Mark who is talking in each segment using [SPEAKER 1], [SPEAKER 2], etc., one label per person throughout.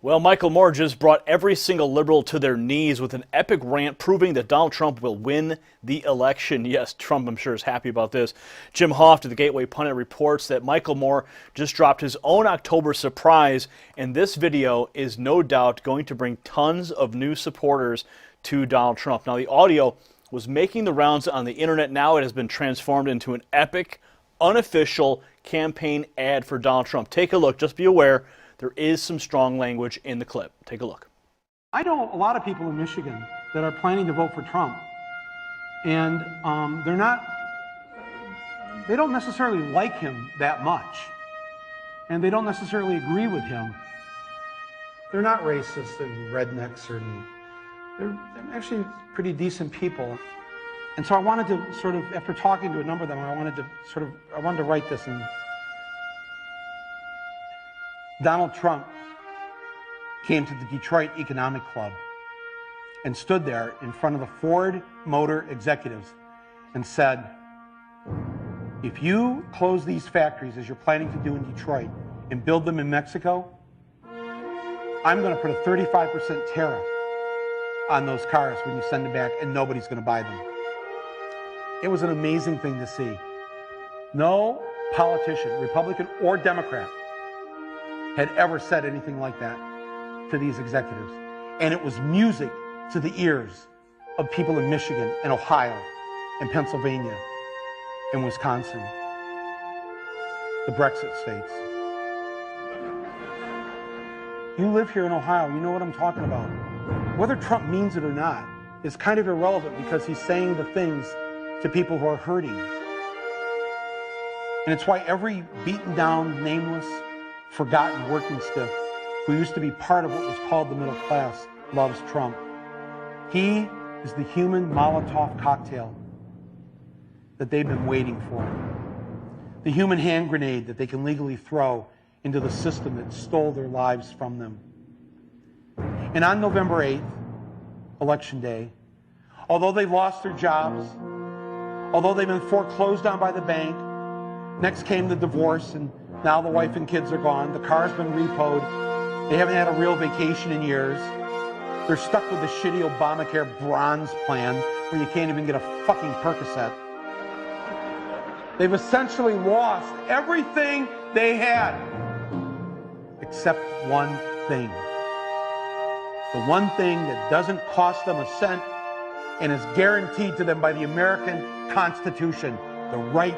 [SPEAKER 1] Well, Michael Moore just brought every single liberal to their knees with an epic rant proving that Donald Trump will win the election. Yes, Trump, I'm sure, is happy about this. Jim Hoft of the Gateway Pundit reports that Michael Moore just dropped his own October surprise, and this video is no doubt going to bring tons of new supporters to Donald Trump. Now, the audio was making the rounds on the internet. Now it has been transformed into an epic, unofficial campaign ad for Donald Trump. Take a look. Just be aware. There is some strong language in the clip. Take a look.
[SPEAKER 2] I know a lot of people in Michigan that are planning to vote for Trump, and they don't necessarily like him that much, and they don't necessarily agree with him. They're not racist and rednecks, they're actually pretty decent people. And so I wanted to sort of, after talking to a number of them, I wanted to write this in. Donald Trump came to the Detroit Economic Club and stood there in front of the Ford Motor executives and said, if you close these factories as you're planning to do in Detroit and build them in Mexico, I'm going to put a 35% tariff on those cars when you send them back, and nobody's going to buy them. It was an amazing thing to see. No politician, Republican or Democrat, had ever said anything like that to these executives. And it was music to the ears of people in Michigan and Ohio and Pennsylvania and Wisconsin, the Brexit states. You live here in Ohio, you know what I'm talking about. Whether Trump means it or not is kind of irrelevant, because he's saying the things to people who are hurting. And it's why every beaten down, nameless, forgotten working stiff who used to be part of what was called the middle class loves Trump. He is the human Molotov cocktail that they've been waiting for. The human hand grenade that they can legally throw into the system that stole their lives from them. And on November 8th, Election Day, although they lost their jobs, although they've been foreclosed on by the bank, next came the divorce, and now the wife and kids are gone. The car's been repoed. They haven't had a real vacation in years. They're stuck with the shitty Obamacare bronze plan where you can't even get a fucking Percocet. They've essentially lost everything they had, except one thing. The one thing that doesn't cost them a cent and is guaranteed to them by the American Constitution: the right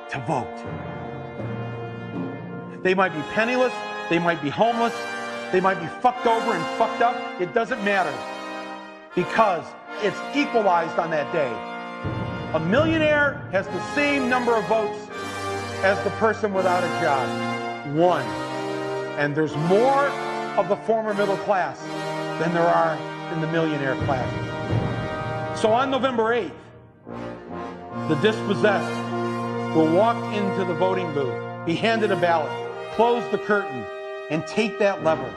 [SPEAKER 2] to vote. They might be penniless, they might be homeless, they might be fucked over and fucked up. It doesn't matter, because it's equalized on that day. A millionaire has the same number of votes as the person without a job. One. And there's more of the former middle class than there are in the millionaire class. So on November 8th, the dispossessed will walk into the voting booth, be handed a ballot, close the curtain, and take that lever,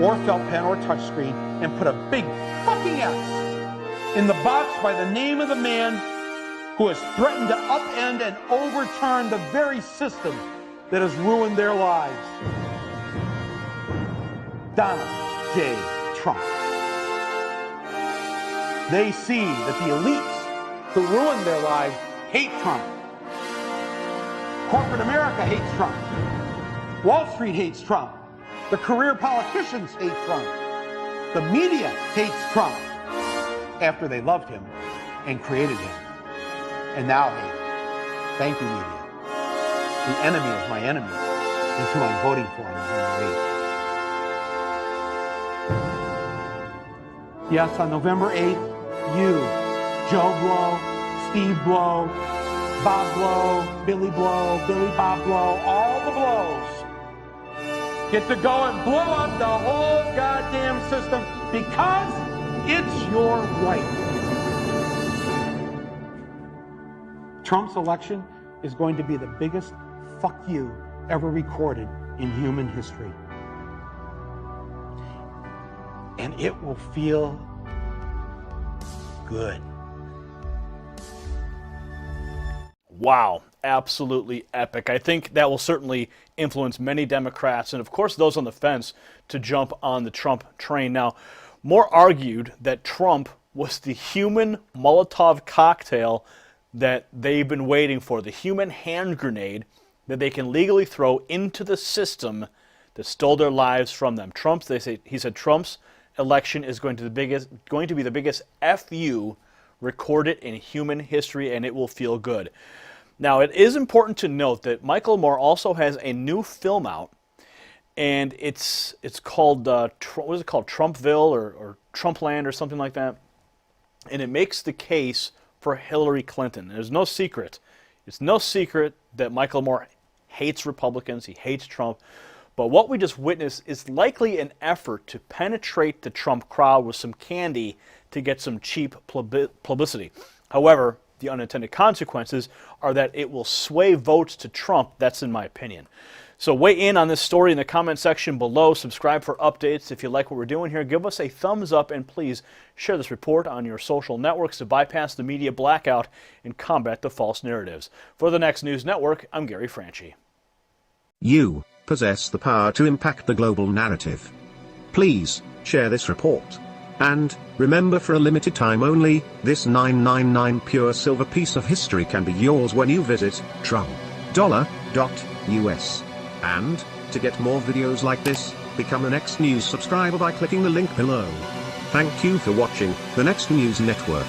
[SPEAKER 2] or felt pen, or touchscreen, and put a big fucking X in the box by the name of the man who has threatened to upend and overturn the very system that has ruined their lives. Donald J. Trump. They see that the elites who ruined their lives hate Trump. Corporate America hates Trump. Wall Street hates Trump. The career politicians hate Trump. The media hates Trump after they loved him and created him, and now hate him. Thank you, media. The enemy of my enemy is who I'm voting for on November 8th. Yes, on November 8th, you, Joe Blow, Steve Blow, Bob Blow, Billy Blow, Billy Bob Blow, all the blows, get to go and blow up the whole goddamn system, because it's your right. Trump's election is going to be the biggest fuck you ever recorded in human history. And it will feel good.
[SPEAKER 1] Wow. absolutely epic. I think that will certainly influence many Democrats and, of course, those on the fence to jump on the Trump train. Now, more argued that Trump was the human Molotov cocktail that they've been waiting for, the human hand grenade that they can legally throw into the system that stole their lives from them. He said Trump's election is going to be the biggest FU recorded in human history, and it will feel good. Now, it is important to note that Michael Moore also has a new film out, and it's called what is it called, Trumpville or Trumpland or something like that, and it makes the case for Hillary Clinton. There's no secret. It's no secret that Michael Moore hates Republicans. He hates Trump. But what we just witnessed is likely an effort to penetrate the Trump crowd with some candy to get some cheap publicity. However, the unintended consequences are that it will sway votes to Trump. That's in my opinion. So weigh in on this story in the comment section below. Subscribe for updates. If you like what we're doing here, give us a thumbs up, and please share this report on your social networks to bypass the media blackout and combat the false narratives. For the Next News Network, I'm Gary Franchi.
[SPEAKER 3] You possess the power to impact the global narrative. Please share this report. And remember, for a limited time only, this 999 pure silver piece of history can be yours when you visit Trump.us. And to get more videos like this, become a Next News subscriber by clicking the link below. Thank you for watching the Next News Network.